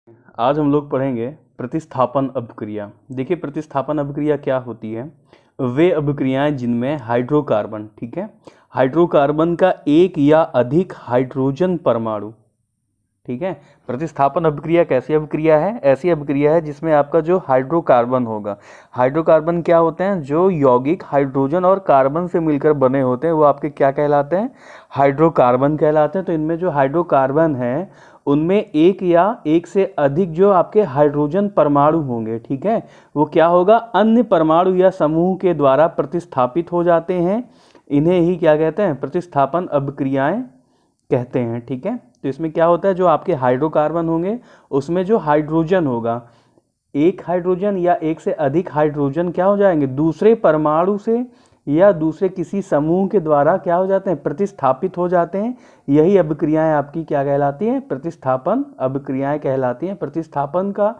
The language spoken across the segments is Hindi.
आज हम लोग पढ़ेंगे प्रतिस्थापन अभिक्रिया। देखिए प्रतिस्थापन अभिक्रिया क्या होती है। वे अभिक्रियाएं जिनमें हाइड्रोकार्बन, ठीक है, हाइड्रोकार्बन का एक या अधिक हाइड्रोजन परमाणु, ठीक है। प्रतिस्थापन अभिक्रिया कैसी अभिक्रिया है? ऐसी अभिक्रिया है जिसमें आपका जो हाइड्रोकार्बन होगा, हाइड्रोकार्बन क्या होते हैं? जो यौगिक हाइड्रोजन और कार्बन से मिलकर बने होते हैं वो आपके क्या कहलाते हैं? हाइड्रोकार्बन कहलाते हैं। तो इनमें जो हाइड्रोकार्बन है उनमें एक या एक से अधिक जो आपके हाइड्रोजन परमाणु होंगे, ठीक है, वो क्या होगा? अन्य परमाणु या समूह के द्वारा प्रतिस्थापित हो जाते हैं। इन्हें ही क्या कहते हैं? प्रतिस्थापन अभिक्रियाएं कहते हैं, ठीक है। तो इसमें क्या होता है, जो आपके हाइड्रोकार्बन होंगे उसमें जो हाइड्रोजन होगा, एक हाइड्रोजन या एक से अधिक हाइड्रोजन क्या हो जाएंगे? दूसरे परमाणु से या दूसरे किसी समूह के द्वारा क्या हो जाते हैं? प्रतिस्थापित हो जाते हैं। यही अभिक्रियाएं आपकी क्या कहलाती हैं? प्रतिस्थापन अभिक्रियाएं कहलाती हैं। प्रतिस्थापन का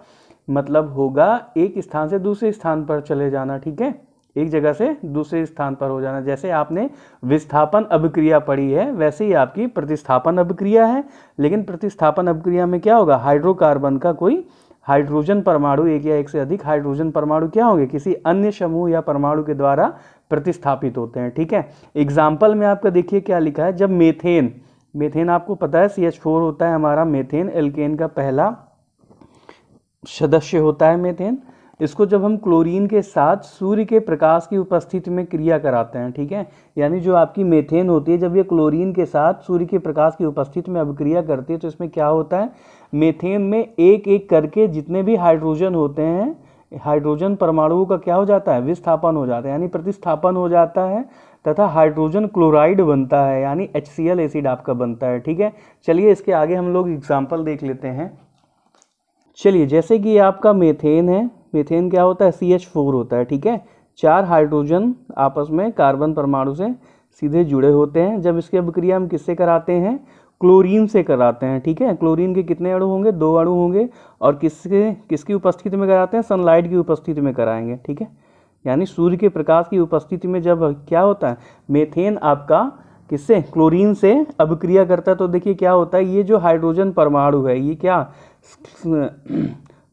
मतलब होगा एक स्थान से दूसरे स्थान पर चले जाना, ठीक है, एक जगह से दूसरे स्थान पर हो जाना। जैसे आपने विस्थापन अभिक्रिया पढ़ी है वैसे ही आपकी प्रतिस्थापन अभिक्रिया है। लेकिन प्रतिस्थापन अभिक्रिया में क्या होगा? हाइड्रोकार्बन का कोई हाइड्रोजन परमाणु, एक या एक से अधिक हाइड्रोजन परमाणु क्या होंगे? किसी अन्य समूह या परमाणु के द्वारा प्रतिस्थापित होते हैं, ठीक है। एग्जाम्पल में आपका देखिए क्या लिखा है। जब मेथेन, मेथेन आपको पता है CH4 होता है हमारा, मेथेन एल्केन का पहला सदस्य होता है मेथेन। इसको जब हम क्लोरीन के साथ सूर्य के प्रकाश की उपस्थिति में क्रिया कराते हैं, ठीक है, यानी जो आपकी मेथेन होती है जब ये क्लोरीन के साथ सूर्य के प्रकाश की उपस्थिति में अभिक्रिया करती है तो इसमें क्या होता है? मेथेन में एक एक करके जितने भी हाइड्रोजन होते हैं, हाइड्रोजन परमाणुओं का क्या हो जाता है? विस्थापन हो जाता है, यानी प्रतिस्थापन हो जाता है तथा हाइड्रोजन क्लोराइड बनता है, यानी HCl एसिड आपका बनता है, ठीक है। चलिए इसके आगे हम लोग एग्जाम्पल देख लेते हैं। चलिए जैसे कि आपका मेथेन है, मेथेन क्या होता है? CH4 होता है, ठीक है। 4 हाइड्रोजन आपस में कार्बन परमाणु से सीधे जुड़े होते हैं। जब इसकी अभिक्रिया हम किससे कराते हैं? क्लोरीन से कराते हैं, ठीक है। क्लोरीन के कितने अणु होंगे? 2 अणु होंगे। और किसकी उपस्थिति में कराते हैं? सनलाइट की उपस्थिति में कराएंगे, ठीक है, यानी सूर्य के प्रकाश की उपस्थिति में जब क्या होता है? मेथेन आपका किससे? क्लोरीन से अभिक्रिया करता है। तो देखिए क्या होता है, ये जो हाइड्रोजन परमाणु है ये क्या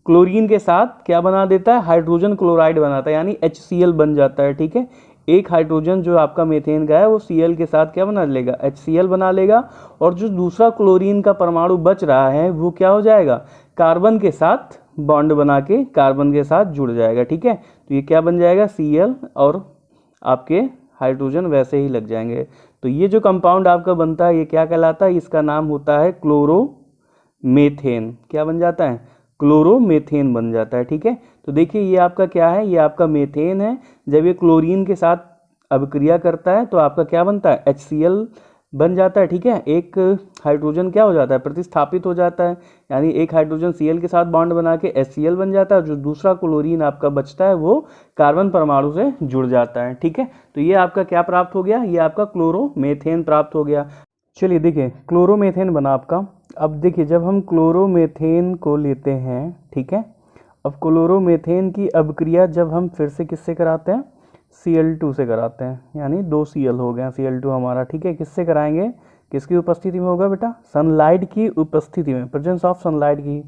क्लोरीन के साथ क्या बना देता है? हाइड्रोजन क्लोराइड बनाता है, यानी HCl बन जाता है, ठीक है। एक हाइड्रोजन जो आपका मेथेन का है वो Cl के साथ क्या बना लेगा? HCl बना लेगा। और जो दूसरा क्लोरीन का परमाणु बच रहा है वो क्या हो जाएगा? कार्बन के साथ बॉन्ड बना के कार्बन के साथ जुड़ जाएगा, ठीक है। तो ये क्या बन जाएगा? Cl, और आपके हाइड्रोजन वैसे ही लग जाएंगे। तो ये जो कंपाउंड आपका बनता है ये क्या कहलाता है? इसका नाम होता है क्लोरोमेथेन। क्या बन जाता है? क्लोरोमेथेन बन जाता है, ठीक है। तो देखिए ये आपका क्या है? ये आपका मेथेन है। जब ये क्लोरीन के साथ अभिक्रिया करता है तो आपका क्या बनता है? HCl बन जाता है, ठीक है। एक हाइड्रोजन क्या हो जाता है? प्रतिस्थापित हो जाता है, यानी एक हाइड्रोजन Cl के साथ बॉन्ड बना के HCl बन जाता है। जो दूसरा क्लोरीन आपका बचता है वो कार्बन परमाणु से जुड़ जाता है, ठीक है। तो ये आपका क्या प्राप्त हो गया? ये आपका क्लोरोमेथेन प्राप्त हो गया। चलिए देखिए क्लोरोमेथेन बना आपका। अब देखिए जब हम क्लोरोमेथेन को लेते हैं, ठीक है, अब क्लोरोमेथेन की अभिक्रिया जब हम फिर से किससे कराते हैं? Cl2 से कराते हैं, यानी 2 Cl हो गया Cl2 हमारा, ठीक है। किससे कराएंगे? किसकी उपस्थिति में होगा बेटा? सनलाइट की उपस्थिति में, प्रेजेंस ऑफ सनलाइट की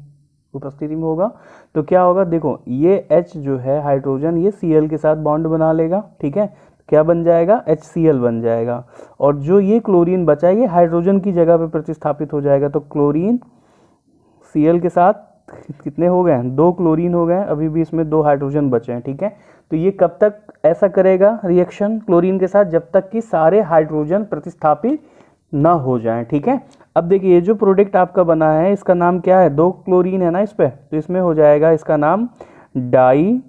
उपस्थिति में होगा। तो क्या होगा? देखो ये H जो है हाइड्रोजन ये Cl के साथ बॉन्ड बना लेगा, ठीक है, क्या बन जाएगा? HCl बन जाएगा। और जो ये क्लोरीन बचा ये हाइड्रोजन की जगह पे प्रतिस्थापित हो जाएगा। तो क्लोरीन Cl के साथ कितने हो गए? 2 क्लोरीन हो गए, अभी भी इसमें 2 हाइड्रोजन बचे हैं, ठीक है। तो ये कब तक ऐसा करेगा रिएक्शन क्लोरीन के साथ? जब तक कि सारे हाइड्रोजन प्रतिस्थापित ना हो जाएं, ठीक है। अब देखिए ये जो प्रोडक्ट आपका बना है इसका नाम क्या है? 2 क्लोरीन है ना इस पे, तो इसमें हो जाएगा इसका नाम डाई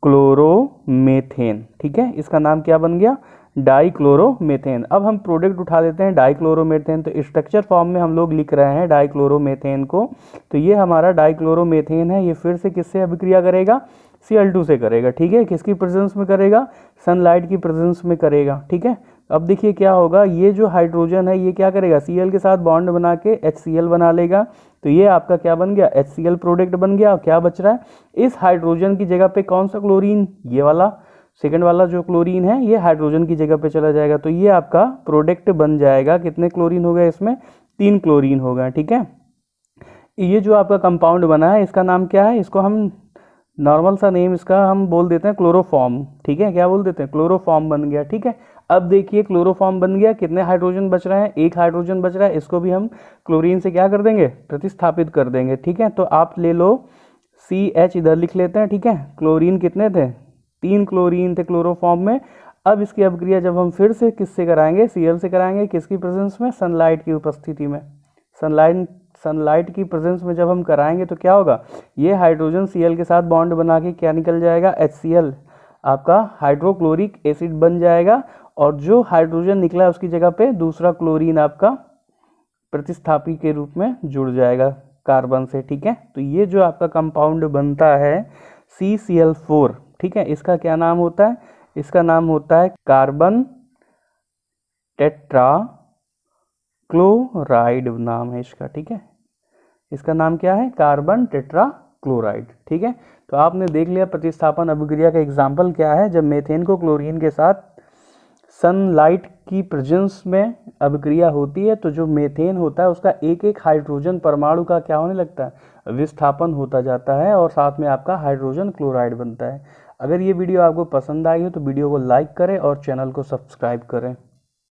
क्लोरोमेथेन, ठीक है। इसका नाम क्या बन गया? डाइक्लोरोमेथेन। अब हम प्रोडक्ट उठा लेते हैं डाइक्लोरोमेथेन। तो स्ट्रक्चर फॉर्म में हम लोग लिख रहे हैं डाइक्लोरोमेथेन को। तो ये हमारा डाइक्लोरोमेथेन है, ये फिर से किससे अभिक्रिया करेगा? Cl2 से करेगा, ठीक है। किसकी प्रेजेंस में करेगा? सनलाइट की प्रेजेंस में करेगा, ठीक है। अब देखिए क्या होगा, ये जो हाइड्रोजन है ये क्या करेगा? Cl के साथ बॉन्ड बना के HCl बना लेगा। तो ये आपका क्या बन गया? HCl प्रोडक्ट बन गया। क्या बच रहा है? इस हाइड्रोजन की जगह पे कौन सा क्लोरीन? ये वाला सेकंड वाला जो क्लोरीन है ये हाइड्रोजन की जगह पे चला जाएगा। तो ये आपका प्रोडक्ट बन जाएगा। कितने क्लोरीन हो गए इसमें? 3 क्लोरीन हो गए, ठीक है। ये जो आपका कंपाउंड बना है इसका नाम क्या है, इसको हम नॉर्मल सा नेम इसका हम बोल देते हैं क्लोरोफॉर्म, ठीक है, क्या बोल देते हैं, क्लोरोफॉर्म बन गया, ठीक है। अब देखिए क्लोरोफॉर्म बन गया, कितने हाइड्रोजन बच रहे हैं, एक हाइड्रोजन बच रहा है, इसको भी हम क्लोरीन से क्या कर देंगे, प्रतिस्थापित कर देंगे, ठीक है। तो आप ले लो CH इधर लिख लेते हैं, ठीक है। क्लोरीन कितने थे, 3 क्लोरीन थे क्लोरोफॉर्म में। अब इसकी अपक्रिया जब हम फिर से किससे कराएंगे, Cl से कराएंगे, किसकी प्रेजेंस में, सनलाइट की उपस्थिति में। सनलाइट की प्रेजेंस में जब हम कराएंगे तो क्या होगा, ये हाइड्रोजन Cl के साथ बॉन्ड बना के क्या निकल जाएगा, HCl आपका हाइड्रोक्लोरिक एसिड बन जाएगा, और जो हाइड्रोजन निकला है उसकी जगह पे दूसरा क्लोरीन आपका प्रतिस्थापी के रूप में जुड़ जाएगा कार्बन से, ठीक है। तो ये जो आपका कंपाउंड बनता है CCl4, ठीक है, इसका क्या नाम होता है, इसका नाम होता है कार्बन टेट्रा क्लोराइड नाम है इसका, ठीक है। इसका नाम क्या है, कार्बन टेट्रा क्लोराइड, ठीक है। तो आपने देख लिया प्रतिस्थापन अभिक्रिया का एग्जाम्पल क्या है, जब मेथेन को क्लोरीन के साथ सनलाइट की प्रेजेंस में अभिक्रिया होती है तो जो मेथेन होता है उसका एक एक हाइड्रोजन परमाणु का क्या होने लगता है, विस्थापन होता जाता है, और साथ में आपका हाइड्रोजन क्लोराइड बनता है। अगर ये वीडियो आपको पसंद आई हो तो वीडियो को लाइक करें और चैनल को सब्सक्राइब करें।